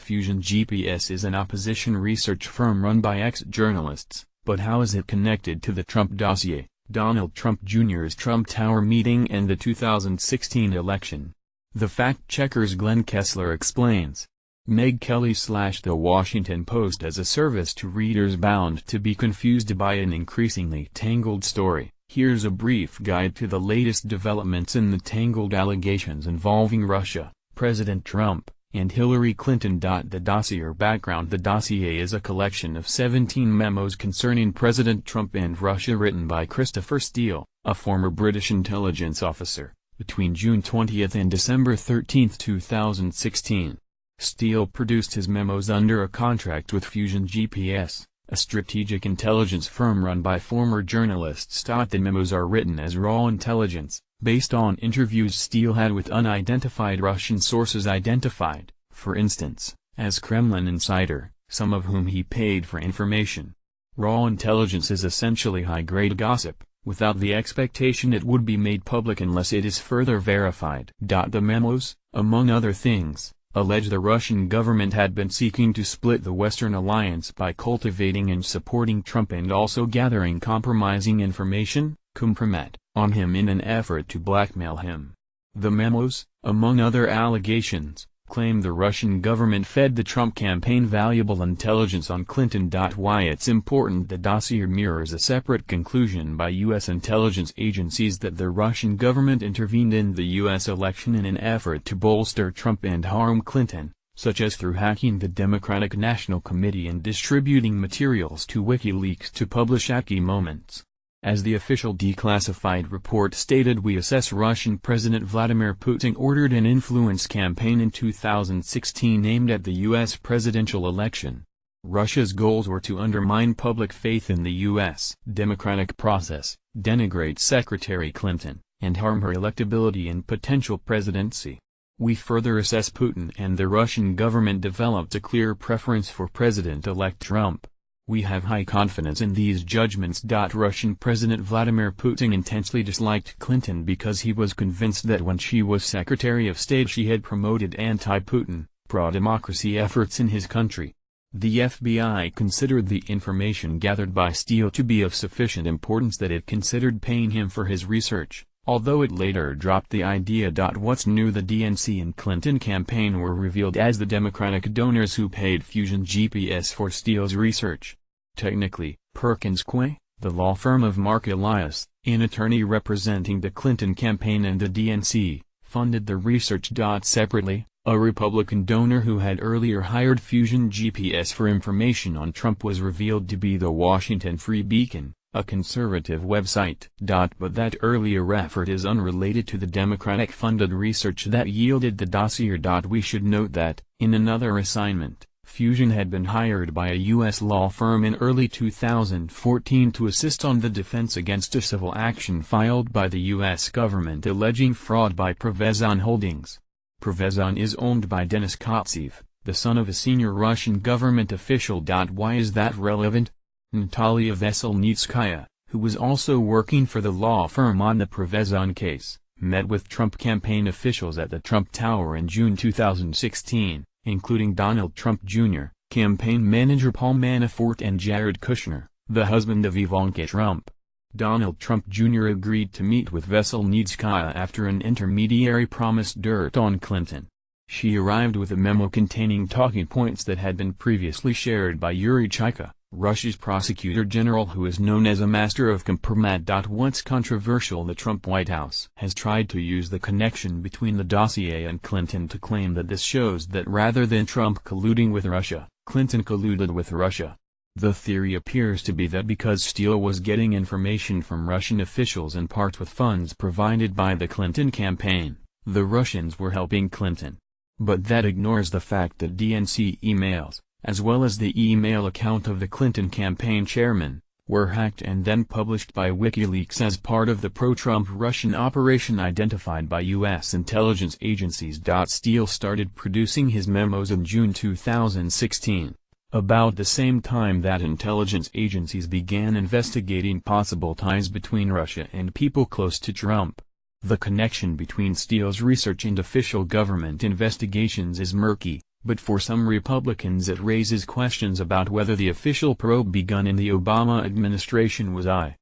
Fusion GPS is an opposition research firm run by ex-journalists, but how is it connected to the Trump dossier, Donald Trump Jr.'s Trump Tower meeting and the 2016 election? The fact-checker's Glenn Kessler explains. Meg Kelly / The Washington Post as a service to readers bound to be confused by an increasingly tangled story. Here's a brief guide to the latest developments in the tangled allegations involving Russia, President Trump, and Hillary Clinton. The dossier background. The dossier is a collection of 17 memos concerning President Trump and Russia written by Christopher Steele, a former British intelligence officer, between June 20 and December 13, 2016. Steele produced his memos under a contract with Fusion GPS, a strategic intelligence firm run by former journalists. The memos are written as raw intelligence, based on interviews Steele had with unidentified Russian sources identified, for instance, as Kremlin insider, some of whom he paid for information. Raw intelligence is essentially high-grade gossip, without the expectation it would be made public unless it is further verified. The memos, among other things, allege the Russian government had been seeking to split the Western alliance by cultivating and supporting Trump and also gathering compromising information, compromat, on him in an effort to blackmail him. The memos, among other allegations, claim the Russian government fed the Trump campaign valuable intelligence on Clinton. Why it's important. The dossier mirrors a separate conclusion by U.S. intelligence agencies that the Russian government intervened in the U.S. election in an effort to bolster Trump and harm Clinton, such as through hacking the Democratic National Committee and distributing materials to WikiLeaks to publish at key moments. As the official declassified report stated, we assess Russian President Vladimir Putin ordered an influence campaign in 2016 aimed at the U.S. presidential election. Russia's goals were to undermine public faith in the U.S. democratic process, denigrate Secretary Clinton, and harm her electability and potential presidency. We further assess Putin and the Russian government developed a clear preference for President-elect Trump. We have high confidence in these judgments. Russian President Vladimir Putin intensely disliked Clinton because he was convinced that when she was Secretary of State she had promoted anti-Putin, pro-democracy efforts in his country. The FBI considered the information gathered by Steele to be of sufficient importance that it considered paying him for his research, although it later dropped the idea. What's new? The DNC and Clinton campaign were revealed as the Democratic donors who paid Fusion GPS for Steele's research. Technically, Perkins Coie, the law firm of Mark Elias, an attorney representing the Clinton campaign and the DNC, funded the research. Separately, a Republican donor who had earlier hired Fusion GPS for information on Trump was revealed to be the Washington Free Beacon, a conservative website. But that earlier effort is unrelated to the Democratic-funded research that yielded the dossier. We should note that, in another assignment, Fusion had been hired by a U.S. law firm in early 2014 to assist on the defense against a civil action filed by the U.S. government alleging fraud by Privezon Holdings. Privezon is owned by Denis Kotsev, the son of a senior Russian government official. Why is that relevant? Natalia Veselnitskaya, who was also working for the law firm on the Privezon case, met with Trump campaign officials at the Trump Tower in June 2016. Including Donald Trump Jr., campaign manager Paul Manafort and Jared Kushner, the husband of Ivanka Trump. Donald Trump Jr. agreed to meet with Veselnitskaya after an intermediary promised dirt on Clinton. She arrived with a memo containing talking points that had been previously shared by Yuri Chaika, Russia's prosecutor general who is known as a master of compromat. What's controversial? The Trump White House has tried to use the connection between the dossier and Clinton to claim that this shows that rather than Trump colluding with Russia, Clinton colluded with Russia. The theory appears to be that because Steele was getting information from Russian officials in part with funds provided by the Clinton campaign, the Russians were helping Clinton. But that ignores the fact that DNC emails, as well as the email account of the Clinton campaign chairman, were hacked and then published by WikiLeaks as part of the pro-Trump Russian operation identified by U.S. intelligence agencies. Steele started producing his memos in June 2016, about the same time that intelligence agencies began investigating possible ties between Russia and people close to Trump. The connection between Steele's research and official government investigations is murky, But for some Republicans it raises questions about whether the official probe begun in the Obama administration was